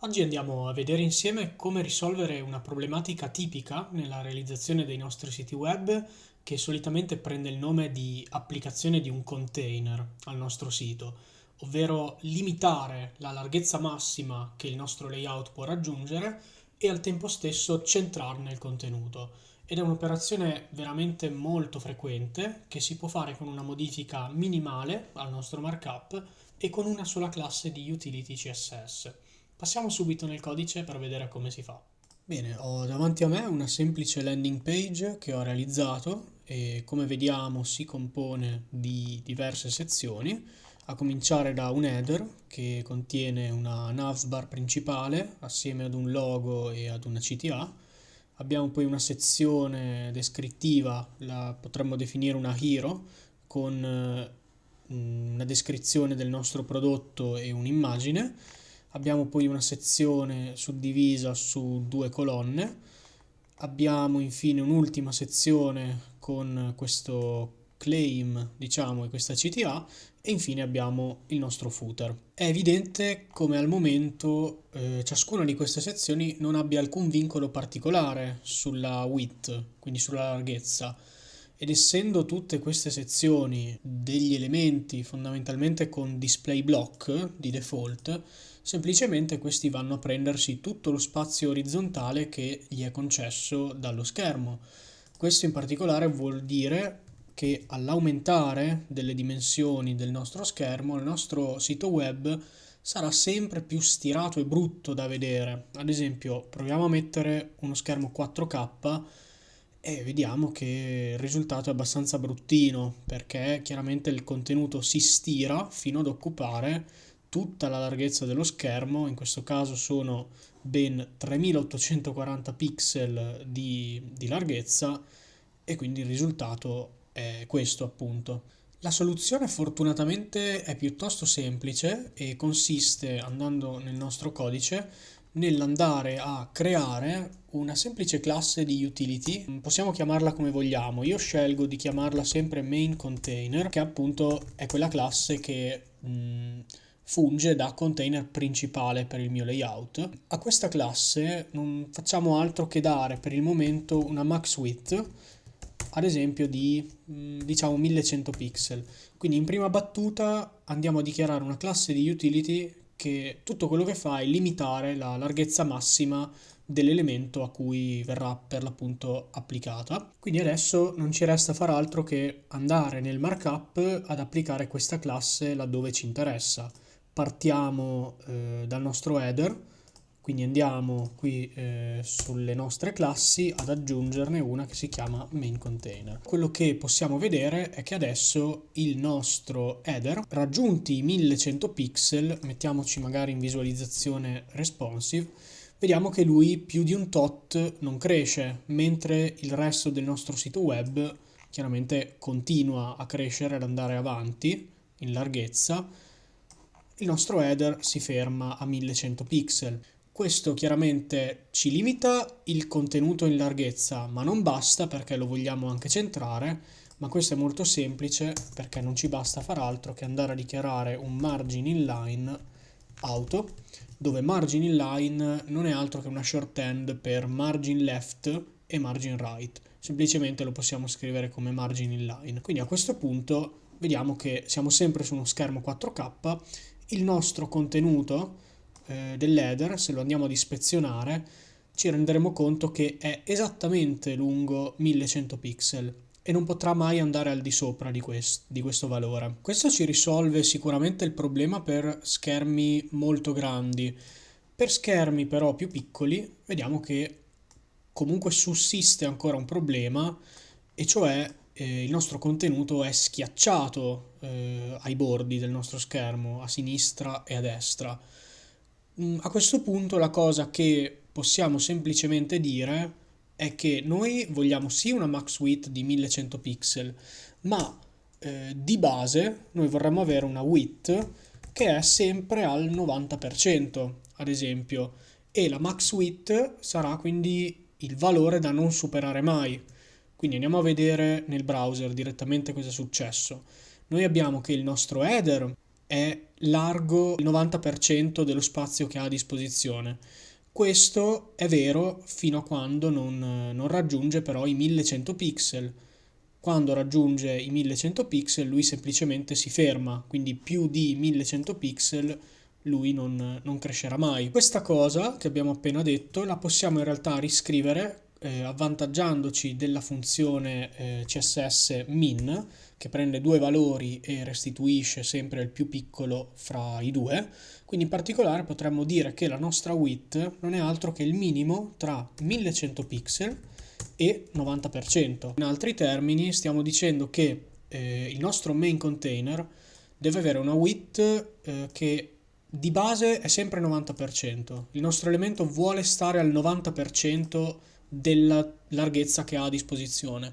Oggi andiamo a vedere insieme come risolvere una problematica tipica nella realizzazione dei nostri siti web che solitamente prende il nome di applicazione di un container al nostro sito, ovvero limitare la larghezza massima che il nostro layout può raggiungere e al tempo stesso centrarne il contenuto. Ed è un'operazione veramente molto frequente che si può fare con una modifica minimale al nostro markup e con una sola classe di utility CSS. Passiamo subito nel codice per vedere come si fa. Bene, ho davanti a me una semplice landing page che ho realizzato e come vediamo si compone di diverse sezioni, a cominciare da un header che contiene una navbar principale assieme ad un logo e ad una CTA. Abbiamo poi una sezione descrittiva, la potremmo definire una hero, con una descrizione del nostro prodotto e un'immagine. Abbiamo poi una sezione suddivisa su due colonne. Abbiamo infine un'ultima sezione con questo claim, diciamo, e questa CTA e infine abbiamo il nostro footer. È evidente come al momento ciascuna di queste sezioni non abbia alcun vincolo particolare sulla width, quindi sulla larghezza. Ed essendo tutte queste sezioni degli elementi fondamentalmente con display block di default, semplicemente questi vanno a prendersi tutto lo spazio orizzontale che gli è concesso dallo schermo. Questo in particolare vuol dire che all'aumentare delle dimensioni del nostro schermo, il nostro sito web sarà sempre più stirato e brutto da vedere. Ad esempio, proviamo a mettere uno schermo 4K e vediamo che il risultato è abbastanza bruttino perché chiaramente il contenuto si stira fino ad occupare tutta la larghezza dello schermo. In questo caso sono ben 3840 pixel di larghezza e quindi il risultato è questo appunto. La soluzione fortunatamente è piuttosto semplice e consiste, andando nel nostro codice, nell'andare a creare una semplice classe di utility. Possiamo chiamarla come vogliamo. Io scelgo di chiamarla sempre main container, che appunto è quella classe che funge da container principale per il mio layout. A questa classe non facciamo altro che dare per il momento una max width, ad esempio di diciamo 1100 pixel. Quindi in prima battuta andiamo a dichiarare una classe di utility che tutto quello che fa è limitare la larghezza massima dell'elemento a cui verrà per l'appunto applicata. Quindi adesso non ci resta far altro che andare nel markup ad applicare questa classe laddove ci interessa. Partiamo dal nostro header, quindi andiamo qui sulle nostre classi ad aggiungerne una che si chiama main container. Quello che possiamo vedere è che adesso il nostro header, raggiunti i 1100 pixel, mettiamoci magari in visualizzazione responsive, vediamo che lui più di un tot non cresce, mentre il resto del nostro sito web chiaramente continua a crescere, ad andare avanti in larghezza. Il nostro header si ferma a 1100 pixel. Questo chiaramente ci limita il contenuto in larghezza, ma non basta perché lo vogliamo anche centrare, ma questo è molto semplice perché non ci basta far altro che andare a dichiarare un margin inline auto, dove margin inline non è altro che una shorthand per margin left e margin right. Semplicemente lo possiamo scrivere come margin inline. Quindi a questo punto vediamo che siamo sempre su uno schermo 4K, il nostro contenuto dell'header, se lo andiamo ad ispezionare, ci renderemo conto che è esattamente lungo 1100 pixel e non potrà mai andare al di sopra di questo valore. Questo ci risolve sicuramente il problema per schermi molto grandi. Per schermi però più piccoli vediamo che comunque sussiste ancora un problema, e cioè il nostro contenuto è schiacciato ai bordi del nostro schermo, a sinistra e a destra. A questo punto la cosa che possiamo semplicemente dire è che noi vogliamo sì una max width di 1100 pixel, ma di base noi vorremmo avere una width che è sempre al 90%, ad esempio, e la max width sarà quindi il valore da non superare mai. Quindi andiamo a vedere nel browser direttamente cosa è successo. Noi abbiamo che il nostro header è largo il 90% dello spazio che ha a disposizione. Questo è vero fino a quando non raggiunge però i 1100 pixel. Quando raggiunge i 1100 pixel lui semplicemente si ferma, quindi più di 1100 pixel lui non crescerà mai. Questa cosa che abbiamo appena detto la possiamo in realtà riscrivere avvantaggiandoci della funzione CSS min, che prende due valori e restituisce sempre il più piccolo fra i due. Quindi in particolare potremmo dire che la nostra width non è altro che il minimo tra 1100 pixel e 90%. In altri termini stiamo dicendo che il nostro main container deve avere una width che di base è sempre 90%. Il nostro elemento vuole stare al 90% della larghezza che ha a disposizione,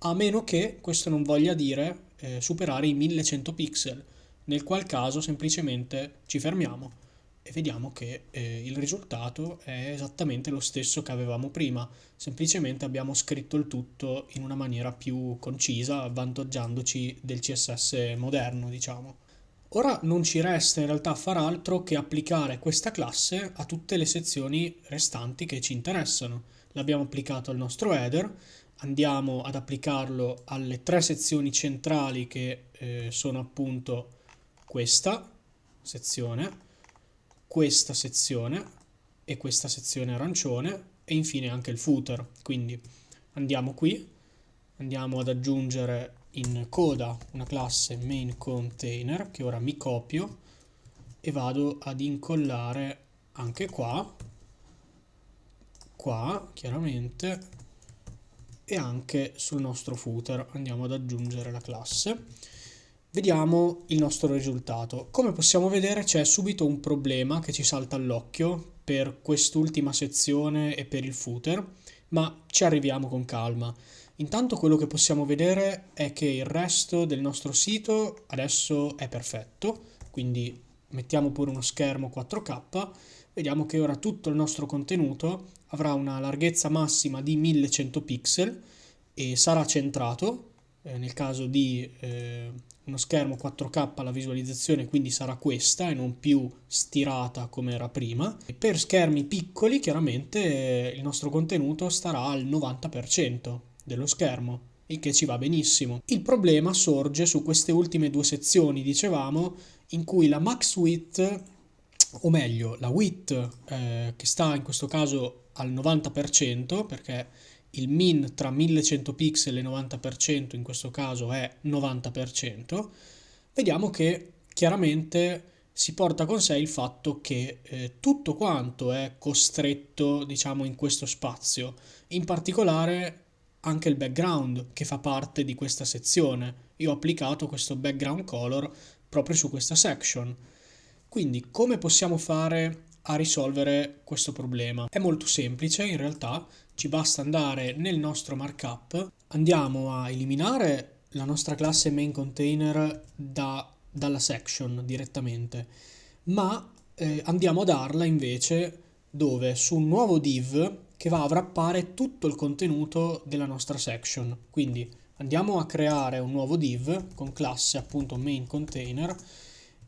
a meno che questo non voglia dire superare i 1100 pixel, nel qual caso semplicemente ci fermiamo e vediamo che il risultato è esattamente lo stesso che avevamo prima, semplicemente abbiamo scritto il tutto in una maniera più concisa, avvantaggiandoci del CSS moderno, diciamo. Ora non ci resta in realtà far altro che applicare questa classe a tutte le sezioni restanti che ci interessano. L'abbiamo applicato al nostro header, andiamo ad applicarlo alle tre sezioni centrali che sono appunto questa sezione e questa sezione arancione e infine anche il footer. Quindi andiamo qui, andiamo ad aggiungere in coda una classe main container che ora mi copio e vado ad incollare anche qua chiaramente, e anche sul nostro footer andiamo ad aggiungere la classe. Vediamo il nostro risultato. Come possiamo vedere c'è subito un problema che ci salta all'occhio per quest'ultima sezione e per il footer, ma ci arriviamo con calma. Intanto quello che possiamo vedere è che il resto del nostro sito adesso è perfetto, quindi mettiamo pure uno schermo 4K, vediamo che ora tutto il nostro contenuto avrà una larghezza massima di 1100 pixel e sarà centrato. Nel caso di uno schermo 4K la visualizzazione quindi sarà questa e non più stirata come era prima. E per schermi piccoli chiaramente il nostro contenuto starà al 90% dello schermo, il che ci va benissimo. Il problema sorge su queste ultime due sezioni, dicevamo, in cui la max width, o meglio la width che sta in questo caso al 90%, perché il min tra 1100 pixel e 90% in questo caso è 90%, vediamo che chiaramente si porta con sé il fatto che tutto quanto è costretto, diciamo, in questo spazio, in particolare anche il background che fa parte di questa sezione. Io ho applicato questo background color proprio su questa section. Quindi come possiamo fare a risolvere questo problema? È molto semplice, in realtà ci basta andare nel nostro markup, andiamo a eliminare la nostra classe main container dalla section direttamente, ma andiamo a darla invece dove? Su un nuovo div che va a wrappare tutto il contenuto della nostra section. Quindi andiamo a creare un nuovo div con classe appunto main container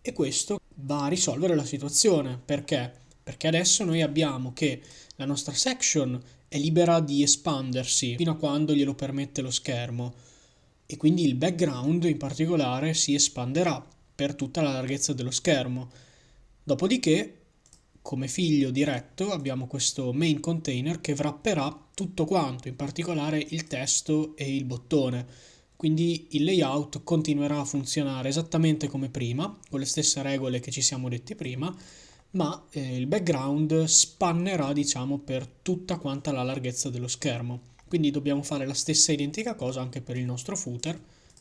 e questo va a risolvere la situazione. Perché? Perché adesso noi abbiamo che la nostra section è libera di espandersi fino a quando glielo permette lo schermo e quindi il background in particolare si espanderà per tutta la larghezza dello schermo. Dopodiché, come figlio diretto, abbiamo questo main container che wrapperà tutto quanto, in particolare il testo e il bottone. Quindi il layout continuerà a funzionare esattamente come prima, con le stesse regole che ci siamo detti prima, ma il background spannerà, diciamo, per tutta quanta la larghezza dello schermo. Quindi dobbiamo fare la stessa identica cosa anche per il nostro footer.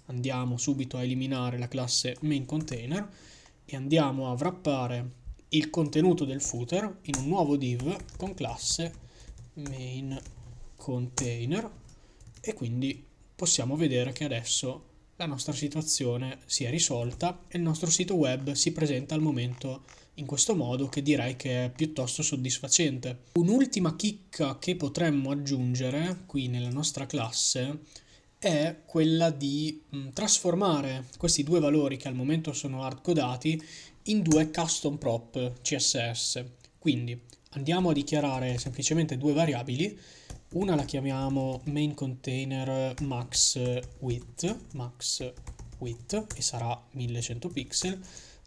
Andiamo subito a eliminare la classe main container e andiamo a wrappare il contenuto del footer in un nuovo div con classe main container e quindi possiamo vedere che adesso la nostra situazione si è risolta e il nostro sito web si presenta al momento in questo modo, che direi che è piuttosto soddisfacente. Un'ultima chicca che potremmo aggiungere qui nella nostra classe è quella di trasformare questi due valori che al momento sono hardcodati in due custom prop CSS. Quindi andiamo a dichiarare semplicemente due variabili. Una la chiamiamo main container max width e sarà 1100 pixel.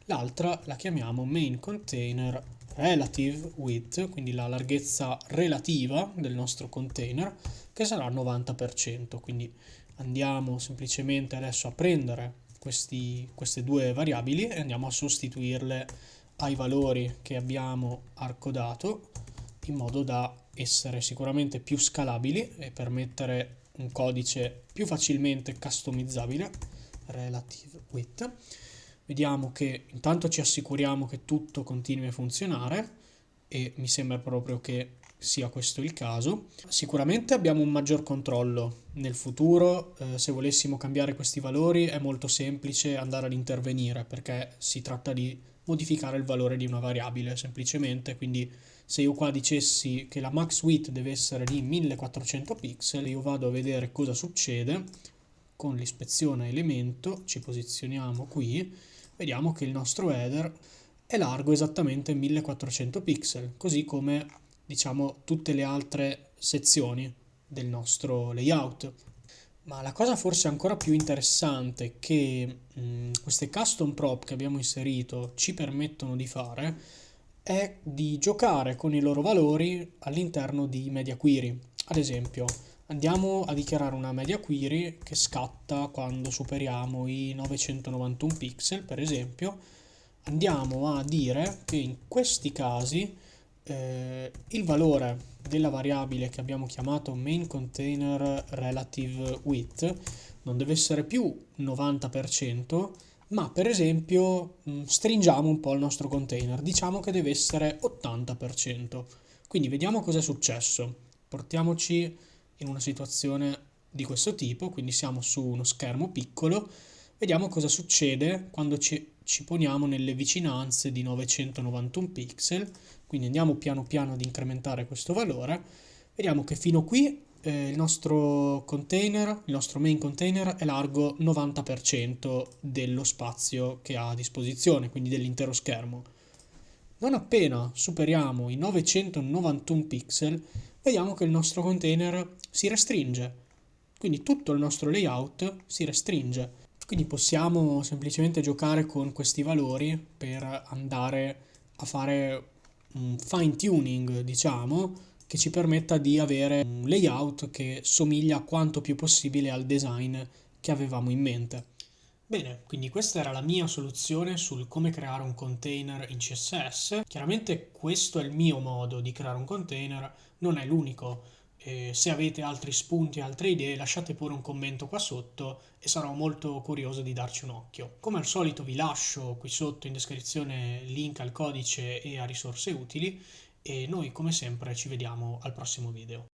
L'altra la chiamiamo main container relative width, quindi la larghezza relativa del nostro container, che sarà 90%. Quindi andiamo semplicemente adesso a prendere queste due variabili e andiamo a sostituirle ai valori che abbiamo hardcodato in modo da essere sicuramente più scalabili e permettere un codice più facilmente customizzabile. Relative width. Vediamo che intanto ci assicuriamo che tutto continui a funzionare e mi sembra proprio che sia questo il caso. Sicuramente abbiamo un maggior controllo nel futuro. Se volessimo cambiare questi valori è molto semplice andare ad intervenire, perché si tratta di modificare il valore di una variabile semplicemente. Quindi se io qua dicessi che la max width deve essere di 1400 pixel, io vado a vedere cosa succede con l'ispezione elemento, ci posizioniamo qui, vediamo che il nostro header è largo esattamente 1400 pixel, così come diciamo tutte le altre sezioni del nostro layout. Ma la cosa forse ancora più interessante che queste custom prop che abbiamo inserito ci permettono di fare è di giocare con i loro valori all'interno di media query. Ad esempio, andiamo a dichiarare una media query che scatta quando superiamo i 991 pixel, per esempio. Andiamo a dire che in questi casi il valore della variabile che abbiamo chiamato main container relative width non deve essere più 90%, ma per esempio stringiamo un po' il nostro container, diciamo che deve essere 80%. Quindi vediamo cosa è successo. Portiamoci in una situazione di questo tipo, quindi siamo su uno schermo piccolo, vediamo cosa succede quando ci poniamo nelle vicinanze di 991 pixel, quindi andiamo piano piano ad incrementare questo valore, vediamo che fino qui il nostro container, il nostro main container è largo 90% dello spazio che ha a disposizione, quindi dell'intero schermo. Non appena superiamo i 991 pixel, vediamo che il nostro container si restringe, quindi tutto il nostro layout si restringe. Quindi possiamo semplicemente giocare con questi valori per andare a fare un fine tuning, diciamo, che ci permetta di avere un layout che somiglia quanto più possibile al design che avevamo in mente. Bene, quindi questa era la mia soluzione sul come creare un container in CSS. Chiaramente questo è il mio modo di creare un container, non è l'unico. Se avete altri spunti, altre idee, lasciate pure un commento qua sotto e sarò molto curioso di darci un occhio. Come al solito vi lascio qui sotto in descrizione link al codice e a risorse utili e noi come sempre ci vediamo al prossimo video.